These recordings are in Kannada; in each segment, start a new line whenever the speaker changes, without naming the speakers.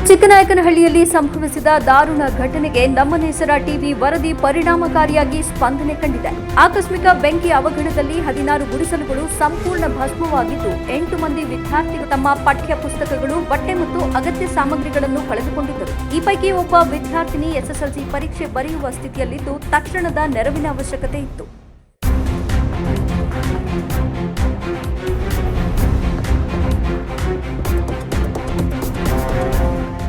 ಚಿಕ್ಕನಾಯಕನಹಳ್ಳಿಯಲ್ಲಿ ಸಂಭವಿಸಿದ ದಾರುಣ ಘಟನೆಗೆ ನಮ್ಮ ನೇಸರ ಟಿವಿ ವರದಿ ಪರಿಣಾಮಕಾರಿಯಾಗಿ ಸ್ಪಂದನೆ ಕಂಡಿದೆ. ಆಕಸ್ಮಿಕ ಬೆಂಕಿ ಅವಘಡದಲ್ಲಿ 16 ಗುಡಿಸಲುಗಳು ಸಂಪೂರ್ಣ ಭಸ್ಮವಾಗಿದ್ದು 8 ಮಂದಿ ವಿದ್ಯಾರ್ಥಿಗಳು ತಮ್ಮ ಪಠ್ಯ ಪುಸ್ತಕಗಳು, ಬಟ್ಟೆ ಮತ್ತು ಅಗತ್ಯ ಸಾಮಗ್ರಿಗಳನ್ನು ಕಳೆದುಕೊಂಡಿದ್ದರು. ಈ ಪೈಕಿ ಒಬ್ಬ ವಿದ್ಯಾರ್ಥಿನಿ ಎಸ್ಎಸ್ಎಲ್ಸಿ ಪರೀಕ್ಷೆ ಬರೆಯುವ ಸ್ಥಿತಿಯಲ್ಲಿದ್ದು ತಕ್ಷಣದ ನೆರವಿನ ಅವಶ್ಯಕತೆ ಇತ್ತು.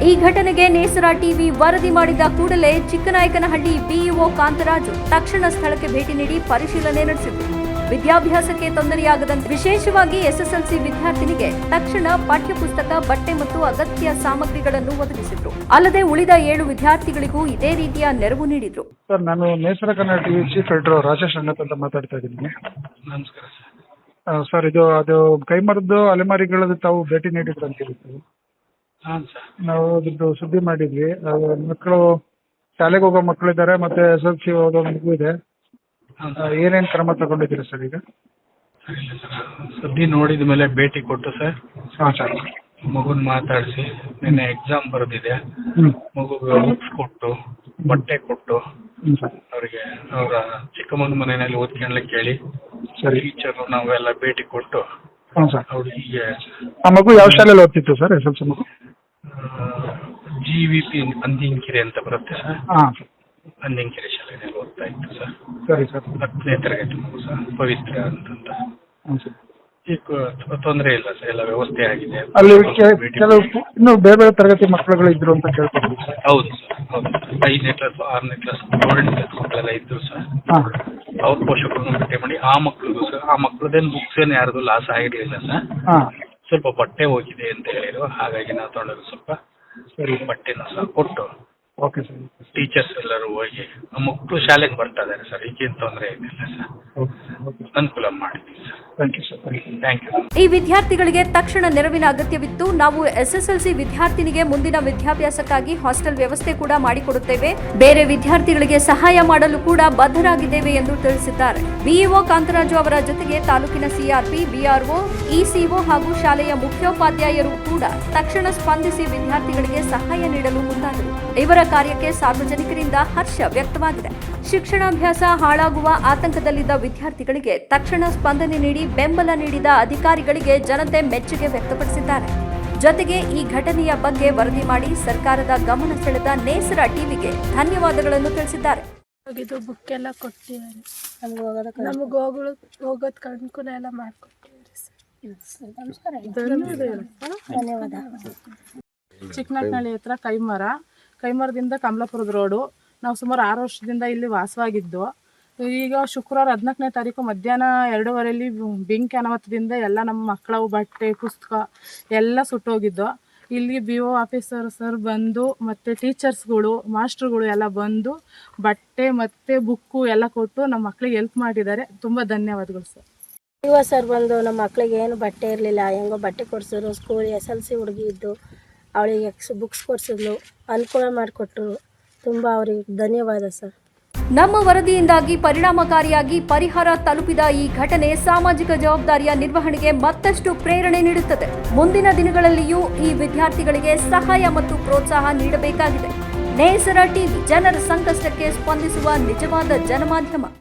ಈ ಘಟನೆಗೆ ನೇಸರ ಟಿವಿ ವರದಿ ಮಾಡಿದ ಕೂಡಲೇ ಚಿಕ್ಕನಾಯಕನಹಳ್ಳಿ ಬಿಇಒ ಕಾಂತರಾಜು ತಕ್ಷಣ ಸ್ಥಳಕ್ಕೆ ಭೇಟಿ ನೀಡಿ ಪರಿಶೀಲನೆ ನಡೆಸಿದರು. ವಿದ್ಯಾಭ್ಯಾಸಕ್ಕೆ ತೊಂದರೆಯಾಗದಂತೆ ವಿಶೇಷವಾಗಿ ಎಸ್ಎಸ್ಎಲ್ಸಿ ವಿದ್ಯಾರ್ಥಿನಿಗೆ ತಕ್ಷಣ ಪಠ್ಯಪುಸ್ತಕ, ಬಟ್ಟೆ ಮತ್ತು ಅಗತ್ಯ ಸಾಮಗ್ರಿಗಳನ್ನು ಒದಗಿಸಿದ್ರು. ಅಲ್ಲದೆ ಉಳಿದ 7 ವಿದ್ಯಾರ್ಥಿಗಳಿಗೂ ಇದೇ ರೀತಿಯ ನೆರವು ನೀಡಿದ್ರು.
ಸರ್, ನಾನು Nesara Kannada TV chief editor Rajesh Rangath ಅಂತ ಮಾತಾಡ್ತಾ ಇದ್ದೀನಿ.
ನಮಸ್ಕಾರ
ಸರ್, ಅದು ಕೈಮರದ್ದು ಅಲೆಮಾರಿಗಳದ್ದು ತಾವು ಭೇಟಿ ನೀಡಿದ್ರು ಅಂತ ಹೇಳಿದ್ರು.
ಹಾಂ ಸರ್,
ನಾವು ಅದ್ರದ್ದು ಸುದ್ದಿ ಮಾಡಿದ್ವಿ. ಮಕ್ಕಳು ಶಾಲೆಗೆ ಹೋಗೋ ಮಕ್ಕಳಿದ್ದಾರೆ, ಮತ್ತೆ ಎಸ್ಎಲ್ಸಿ ಓದೋ ಮಗು ಇದೆ. ಏನೇನು ಕ್ರಮ ತಗೊಂಡಿದ್ದೀರಾ ಸರ್ ಈಗ?
ಸುದ್ದಿ ನೋಡಿದ ಮೇಲೆ ಭೇಟಿ ಕೊಟ್ಟು ಸರ್,
ಹಾಂ ಸರ್,
ಮಗುನ ಮಾತಾಡಿಸಿ ನಿನ್ನೆ ಎಕ್ಸಾಮ್ ಬರೆದಿದೆ, ಮಗುಗೆ ಬುಕ್ಸ್ ಕೊಟ್ಟು, ಬಟ್ಟೆ ಕೊಟ್ಟು,
ಸರ್,
ಅವರಿಗೆ ಅವರ ಚಿಕ್ಕ ಮಗನ ಮನೆಯಲ್ಲಿ ಓದ್ಕೊಳ್ಳಲಿಕ್ಕೆ ಹೇಳಿ,
ಸರಿ,
ಟೀಚರು ನಾವೆಲ್ಲ ಭೇಟಿ ಕೊಟ್ಟು
ಹಾಂ ಸರ್.
ಅವರಿಗೆ
ಆ ಮಗು ಯಾವ ಶಾಲೆಯಲ್ಲಿ ಓದ್ತಿತ್ತು ಸರ್? ಎಸ್ಎಲ್ಸಿ ಮಗು
GVP ಅಂದಿಂಕೆರೆ ಅಂತ ಬರುತ್ತೆ ಸರ್.
ಹಾಂ ಸರ್,
ಅಂದಿಂಕೆರೆ ಶಾಲೆಯಲ್ಲಿ ಓದ್ತಾ ಇತ್ತು ಸರ್.
ಸರಿ ಸರ್.
10ನೇ ತರಗತಿ ಮಗು ಸರ್, ಪವಿತ್ರ ಅಂತಂತ.
ಹಾಂ ಸರ್.
ಈಗ ತೊಂದರೆ ಇಲ್ಲ ಸರ್, ಎಲ್ಲ ವ್ಯವಸ್ಥೆ ಆಗಿದೆ.
ಅಲ್ಲಿ ಕೆಲವು ಇನ್ನೂ ಬೇರೆ ಬೇರೆ ತರಗತಿ ಮಕ್ಕಳುಗಳು ಇದ್ರು ಅಂತ ಕೇಳ್ಕೊತೀವಿ ಸರ್.
ಹೌದು ಸರ್, ಹೌದು. 5ನೇ ಕ್ಲಾಸ್, 6ನೇ ಕ್ಲಾಸ್, 7ನೇ ಕ್ಲಾಸ್ ಮಕ್ಕಳೆಲ್ಲ ಇದ್ರು ಸರ್.
ಹಾಂ,
ಅವ್ರ ಪೋಷಕರನ್ನು ಭೇಟಿ ಮಾಡಿ ಆ ಮಕ್ಕಳಿಗೂ ಸರ್, ಆ ಮಕ್ಕಳದೇನು ಬುಕ್ಸ್ ಏನು ಯಾರ್ದು ಲಾಸ್ ಆಗಿರಲಿಲ್ಲ ಸರ್.
ಹಾಂ,
ಸ್ವಲ್ಪ ಬಟ್ಟೆ ಹೋಗಿದೆ ಅಂತ ಹೇಳಿದ್ರು, ಹಾಗಾಗಿ ನಾವು ತೊಗೊಂಡೋಗಿ ಸ್ವಲ್ಪ
ಸರಿ,
ಬಟ್ಟೆನ ಸಹ ಕೊಟ್ಟು
ಓಕೆ ಸರ್.
ಟೀಚರ್ಸ್ ಎಲ್ಲರೂ ಹೋಗಿ ಆ ಮಕ್ಕಳು ಶಾಲೆಗೆ ಬರ್ತಾ ಇದ್ದಾರೆ ಸರ್. ಈಗೇನು ತೊಂದರೆ ಏನಿಲ್ಲ ಸರ್,
ಓಕೆ ಓಕೆ,
ಅನುಕೂಲ ಮಾಡಿದ್ದೀವಿ sir.
Thank you sir, thank you.
Thank you.
ಈ ವಿದ್ಯಾರ್ಥಿಗಳಿಗೆ ತಕ್ಷಣ ನೆರವಿನ ಅಗತ್ಯವಿತ್ತು. ನಾವು ಎಸ್ಎಸ್ಎಲ್ಸಿ ವಿದ್ಯಾರ್ಥಿನಿಗೆ ಮುಂದಿನ ವಿದ್ಯಾಭ್ಯಾಸಕ್ಕಾಗಿ ಹಾಸ್ಟೆಲ್ ವ್ಯವಸ್ಥೆ ಕೂಡ ಮಾಡಿಕೊಡುತ್ತೇವೆ. ಬೇರೆ ವಿದ್ಯಾರ್ಥಿಗಳಿಗೆ ಸಹಾಯ ಮಾಡಲು ಕೂಡ ಬದ್ಧರಾಗಿದ್ದೇವೆ ಎಂದು ತಿಳಿಸಿದ್ದಾರೆ. ಬಿಇಒ ಕಾಂತರಾಜು ಅವರ ಜೊತೆಗೆ ತಾಲೂಕಿನ ಸಿಆರ್ಪಿ, ಬಿಆರ್ಒ, ಇಸಿಒ ಹಾಗೂ ಶಾಲೆಯ ಮುಖ್ಯೋಪಾಧ್ಯಾಯರು ಕೂಡ ತಕ್ಷಣ ಸ್ಪಂದಿಸಿ ವಿದ್ಯಾರ್ಥಿಗಳಿಗೆ ಸಹಾಯ ನೀಡಲು ಮುಂದಾದರು. ಇವರ ಕಾರ್ಯಕ್ಕೆ ಸಾರ್ವಜನಿಕರಿಂದ ಹರ್ಷ ವ್ಯಕ್ತವಾಗಿದೆ. ಶಿಕ್ಷಣಾಭ್ಯಾಸ ಹಾಳಾಗುವ ಆತಂಕದಲ್ಲಿದ್ದ ವಿದ್ಯಾರ್ಥಿಗಳಿಗೆ ತಕ್ಷಣ ಸ್ಪಂದನೆ ನೀಡಿ ಬೆಂಬಲ ನೀಡಿದ ಅಧಿಕಾರಿಗಳಿಗೆ ಜನತೆ ಮೆಚ್ಚುಗೆ ವ್ಯಕ್ತಪಡಿಸಿದ್ದಾರೆ. ಜೊತೆಗೆ ಈ ಘಟನೆಯ ಬಗ್ಗೆ ವರದಿ ಮಾಡಿ ಸರ್ಕಾರದ ಗಮನ ಸೆಳೆದ ನೇಸರ ಟಿವಿಗೆ ಧನ್ಯವಾದಗಳನ್ನು ತಿಳಿಸಿದ್ದಾರೆ.
ಇದು ಬುಕ್ ಎಲ್ಲ ಕೊಟ್ಟಿದ್ದಾರೆ, ನಮಗೆ ಹೋಗೋದು ಅನುಕೂಲ ಎಲ್ಲ ಮಾಡಿಕೊಟ್ಟಿದ್ದಾರೆ. ಧನ್ಯವಾದ.
ಚಿಕ್ಕನಾಯಕನಹಳ್ಳಿ ಹತ್ರ ಕೈಮರದಿಂದ ಕಮಲಾಪುರದ ರೋಡು. ನಾವು ಸುಮಾರು 6 ವರ್ಷದಿಂದ ಇಲ್ಲಿ ವಾಸವಾಗಿದ್ದು. ಈಗ ಶುಕ್ರವಾರ 14ನೇ ತಾರೀಕು ಮಧ್ಯಾಹ್ನ 2:15 ಬೆಂಕಿ ಅನಾಹುತದಿಂದ ಎಲ್ಲ ನಮ್ಮ ಮಕ್ಕಳ ಬಟ್ಟೆ, ಪುಸ್ತಕ ಎಲ್ಲ ಸುಟ್ಟೋಗಿದ್ದು. ಇಲ್ಲಿ BO ಆಫೀಸರ್ ಸರ್ ಬಂದು ಮತ್ತು ಟೀಚರ್ಸ್ಗಳು, ಮಾಸ್ಟ್ರುಗಳು ಎಲ್ಲ ಬಂದು ಬಟ್ಟೆ ಮತ್ತು ಬುಕ್ಕು ಎಲ್ಲ ಕೊಟ್ಟು ನಮ್ಮ ಮಕ್ಕಳಿಗೆ ಹೆಲ್ಪ್ ಮಾಡಿದ್ದಾರೆ. ತುಂಬ ಧನ್ಯವಾದಗಳು ಸರ್.
ಸರ್ ಬಂದು ನಮ್ಮ ಮಕ್ಕಳಿಗೆ ಏನು ಬಟ್ಟೆ ಇರಲಿಲ್ಲ, ಹೆಂಗೋ ಬಟ್ಟೆ ಕೊಡಿಸಿದ್ರು. ಸ್ಕೂಲ್ SLC ಹುಡುಗಿ ಇದ್ದು ಅವಳಿಗೆ ಬುಕ್ಸ್ ಕೊಡಿಸಿದ್ಲು, ಅನುಕೂಲ ಮಾಡಿಕೊಟ್ರು. ತುಂಬ ಅವರಿಗೆ ಧನ್ಯವಾದ ಸರ್.
ನಮ್ಮ ವರದಿಯಿಂದಾಗಿ ಪರಿಣಾಮಕಾರಿಯಾಗಿ ಪರಿಹಾರ ತಲುಪಿದ ಈ ಘಟನೆ ಸಾಮಾಜಿಕ ಜವಾಬ್ದಾರಿಯ ನಿರ್ವಹಣೆಗೆ ಮತ್ತಷ್ಟು ಪ್ರೇರಣೆ ನೀಡುತ್ತದೆ. ಮುಂದಿನ ದಿನಗಳಲ್ಲಿಯೂ ಈ ವಿದ್ಯಾರ್ಥಿಗಳಿಗೆ ಸಹಾಯ ಮತ್ತು ಪ್ರೋತ್ಸಾಹ ನೀಡಬೇಕಾಗಿದೆ. ನೇಸರ ಟಿವಿ, ಜನರ ಸಂಕಷ್ಟಕ್ಕೆ ಸ್ಪಂದಿಸುವ ನಿಜವಾದ ಜನಮಾಧ್ಯಮ.